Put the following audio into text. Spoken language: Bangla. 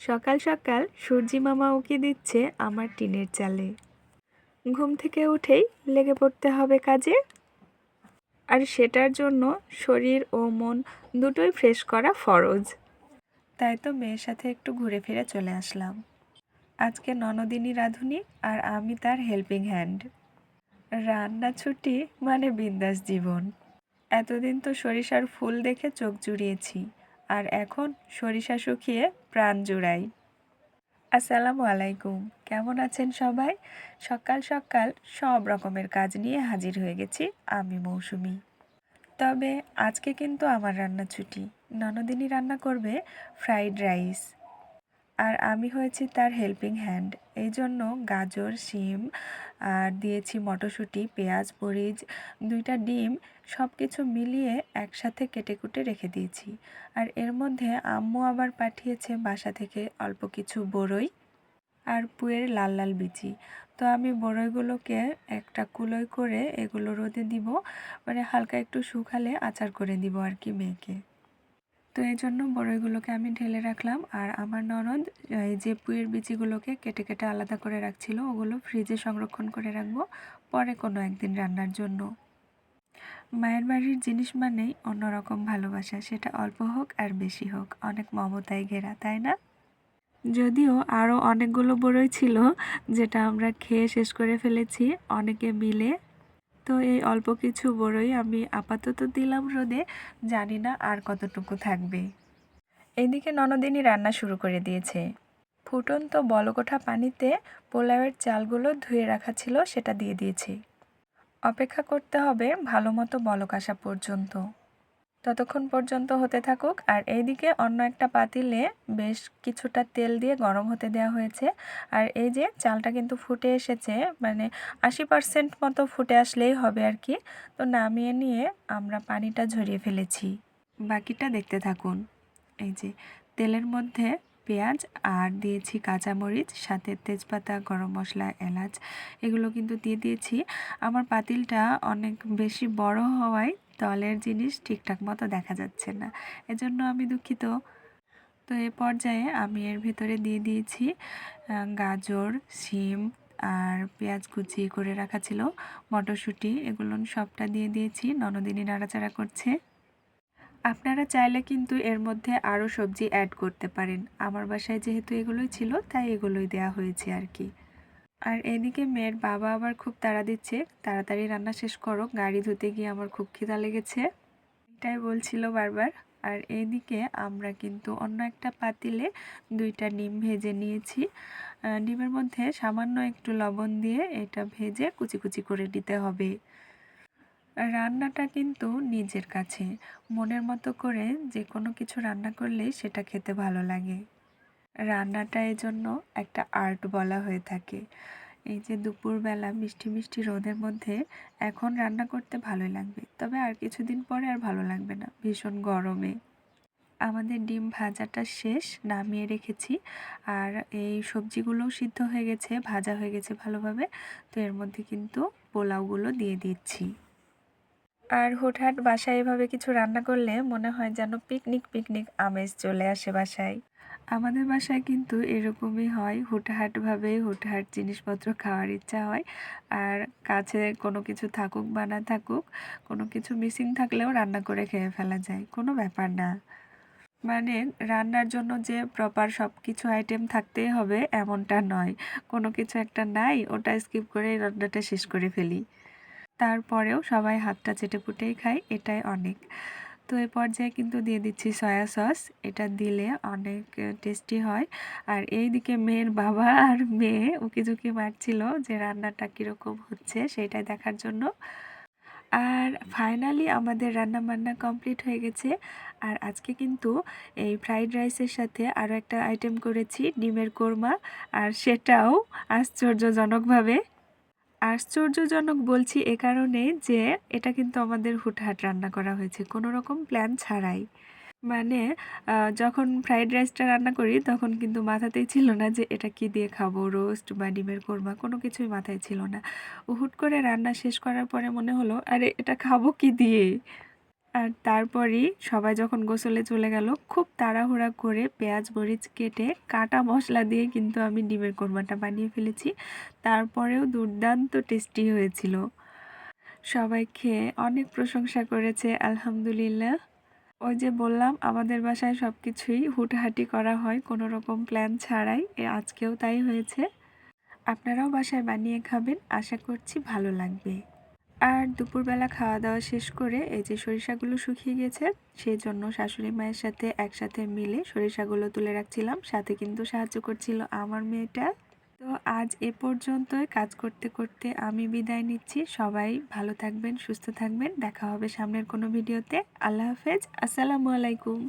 সকাল সকাল সূর্যি মামা উকি দিচ্ছে আমার টিনের চালে। ঘুম থেকে উঠেই লেগে পড়তে হবে কাজে, আর সেটার জন্য শরীর ও মন দুটোই ফ্রেশ করা ফরজ। তাই তো মেয়ের সাথে একটু ঘুরে ফিরে চলে আসলাম। আজকে ননদিনী রাঁধুনি আর আমি তার হেল্পিং হ্যান্ড। রান্না ছুটি মানে বিন্দাস জীবন। এতদিন তো সরিষার ফুল দেখে চোখ জুড়িয়েছি, আর এখন সরিষা শুকিয়ে প্রাণ জুড়াই। আসসালামু আলাইকুম, কেমন আছেন সবাই? সকাল সকাল সব রকমের কাজ নিয়ে হাজির হয়ে গেছি আমি মৌসুমি। তবে আজকে কিন্তু আমার রান্না ছুটি। ননদিনী রান্না করবে ফ্রাইড রাইস, আর আমি হয়েছি তার হেল্পিং হ্যান্ড। এই জন্য গাজর, শিম আর দিয়েছি মটরশুঁটি, পেঁয়াজ, মরিচ, 2টা ডিম সব কিছু মিলিয়ে একসাথে কেটে কুটে রেখে দিয়েছি। আর এর মধ্যে আম্মু আবার পাঠিয়েছে বাসা থেকে অল্প কিছু বড়ই আর পুয়ের লাল লাল বিচি। তো আমি বড়ইগুলোকে একটা কুলোয় করে এগুলো রোদে দিব, মানে হালকা একটু শুকালে আচার করে দিব আর কি মেয়েকে। তো এই জন্য বড়ইগুলোকে আমি ঢেলে রাখলাম, আর আমার ননদ এই যে পুয়ের বিচিগুলোকে কেটে কেটে আলাদা করে রাখছিল, ওগুলো ফ্রিজে সংরক্ষণ করে রাখবো পরে কোনো একদিন রান্নার জন্য। মায়ের বাড়ির জিনিস মানেই অন্যরকম ভালোবাসা, সেটা অল্প হোক আর বেশি হোক, অনেক মমতায় ঘেরা, তাই না? যদিও আরও অনেকগুলো বড়ই ছিল, যেটা আমরা খেয়ে শেষ করে ফেলেছি অনেকে মিলে। তো এই অল্প কিছু বড়ই আমি আপাতত দিলাম রোদে, জানি না আর কতটুকু থাকবে। এইদিকে ননদিনী রান্না শুরু করে দিয়েছে। ফুটন্ত বলকোঠা পানিতে পোলাওয়ের চালগুলো ধুয়ে রাখা ছিল, সেটা দিয়ে দিয়েছি। অপেক্ষা করতে হবে ভালো মতো বলক আসা পর্যন্ত। ততক্ষণ পর্যন্ত হতে থাকুক। আর এইদিকে অন্য একটা পাতিলে বেশ কিছুটা তেল দিয়ে গরম হতে দেওয়া হয়েছে। আর এই যে চালটা কিন্তু ফুটে এসেছে, মানে 80% মতো ফুটে আসলেই হবে আর কি। তো নামিয়ে নিয়ে আমরা পানিটা ঝরিয়ে ফেলেছি। বাকিটা দেখতে থাকুন। এই যে তেলের মধ্যে পেঁয়াজ আর দিয়েছি কাঁচামরিচ, সাথে তেজপাতা, গরম মশলা, এলাচ এগুলো কিন্তু দিয়ে দিয়েছি। আমার পাতিলটা অনেক বেশি বড় হওয়ায় তলের জিনিস ঠিকঠাক মতো দেখা যাচ্ছে না, এজন্য আমি দুঃখিত। তো এ পর্যায়ে আমি এর ভিতরে দিয়ে দিয়েছি গাজর, শিম আর পেঁয়াজ কুচি করে রাখা ছিল, মটরশুঁটি, এগুলো সবটা দিয়ে দিয়েছি। ননদিনী নাড়াচাড়া করছে। আপনারা চাইলে কিন্তু এর মধ্যে আরও সবজি অ্যাড করতে পারেন। আমার বাসায় যেহেতু এগুলোই ছিল তাই এগুলোই দেয়া হয়েছে আর কি। আর এদিকে মেয়ের বাবা আবার খুব তাড়া দিচ্ছে, তাড়াতাড়ি রান্না শেষ করো, গাড়ি ধুতে গিয়ে আমার খুব খিদা লেগেছে, এটাই বলছিল বারবার। আর এইদিকে আমরা কিন্তু অন্য একটা পাতিলে 2টা ডিম ভেজে নিয়েছি। ডিমের মধ্যে সামান্য একটু লবণ দিয়ে এটা ভেজে কুচি কুচি করে দিতে হবে। রান্নাটা কিন্তু নিজের কাছে, মনের মতো করে যে কোনো কিছু রান্না করলেই সেটা খেতে ভালো লাগে। রান্নাটা এজন্য একটা আর্ট বলা হয়ে থাকে। এই যে দুপুরবেলা মিষ্টি মিষ্টি রোদের মধ্যে এখন রান্না করতে ভালোই লাগবে, তবে আর কিছুদিন পরে আর ভালো লাগবে না, ভীষণ গরমে। আমাদের ডিম ভাজাটা শেষ, নামিয়ে রেখেছি। আর এই সবজিগুলোও সিদ্ধ হয়ে গেছে, ভাজা হয়ে গেছে ভালোভাবে। তো এর মধ্যে কিন্তু পোলাওগুলো দিয়ে দিচ্ছি। আর হুটহাট বাসায় এভাবে কিছু রান্না করলে মনে হয় যেন পিকনিক পিকনিক আমেজ চলে আসে বাসায়। আমাদের বাসায় কিন্তু এরকমই হয়, হুটহাটভাবে হুটহাট জিনিসপত্র খাওয়ার ইচ্ছা হয়। আর কাছে কোনো কিছু থাকুক বা না থাকুক, কোনো কিছু মিসিং থাকলেও রান্না করে খেয়ে ফেলা যায়, কোনো ব্যাপার না। মানে রান্নার জন্য যে প্রপার সব কিছু আইটেম থাকতেই হবে এমনটা নয়, কোনো কিছু একটা নাই ওটা স্কিপ করে রান্নাটা শেষ করে ফেলি, তারপরেও সবাই হাতটা চেটেপুটেই খায়, এটাই অনেক। তো এই পর্যায়ে কিন্তু দিয়ে দিচ্ছি সয়া সস, এটা দিলে অনেক টেস্টি হয়। আর এই দিকে মেয়ের বাবা আর মেয়ে উকিঝুঁকি মারছিল যে রান্নাটা কীরকম হচ্ছে সেটাই দেখার জন্য। আর ফাইনালি আমাদের রান্না বান্না কমপ্লিট হয়ে গেছে। আর আজকে কিন্তু এই ফ্রাইড রাইসের সাথে আরও একটা আইটেম করেছি, ডিমের কোরমা। আর সেটাও আশ্চর্যজনকভাবে, আশ্চর্যজনক বলছি এ কারণে যে এটা কিন্তু আমাদের হুটহাট রান্না করা হয়েছে, কোনো রকম প্ল্যান ছাড়াই। মানে যখন ফ্রাইড রাইসটা রান্না করি তখন কিন্তু মাথাতেই ছিল না যে এটা কি দিয়ে খাবো, রোস্ট বা ডিমের কোরমা, কোনো কিছুই মাথায় ছিল না। হুট করে রান্না শেষ করার পরে মনে হলো আরে এটা খাবো কি দিয়ে। আর তারপরই সবাই যখন গোসলে চলে গেল, খুব তাড়াহুড়া করে পেঁয়াজ মরিচ কেটে কাটা মশলা দিয়ে কিন্তু আমি ডিমের কোরমাটা বানিয়ে ফেলেছি। তারপরেও দুর্দান্ত টেস্টি হয়েছিল। সবাই খেয়ে অনেক প্রশংসা করেছে, আলহামদুলিল্লাহ। ওই যে বললাম আমাদের বাসায় সব কিছুই হুটহাটি করা হয় কোনো রকম প্ল্যান ছাড়াই, আজকেও তাই হয়েছে। আপনারাও বাসায় বানিয়ে খাবেন, আশা করছি ভালো লাগবে। আর দুপুরবেলা খাওয়া দাওয়া শেষ করে এই যে সরিষাগুলো শুকিয়ে গেছে, সেই জন্য শাশুড়ি মায়ের সাথে একসাথে মিলে সরিষাগুলো তুলে রাখছিলাম, সাথে কিন্তু সাহায্য করছিল আমার মেয়েটা। তো আজ এ পর্যন্তই, কাজ করতে করতে আমি বিদায় নিচ্ছি। সবাই ভালো থাকবেন, সুস্থ থাকবেন, দেখা হবে সামনের কোনো ভিডিওতে। আল্লাহ হাফেজ, আসসালামু আলাইকুম।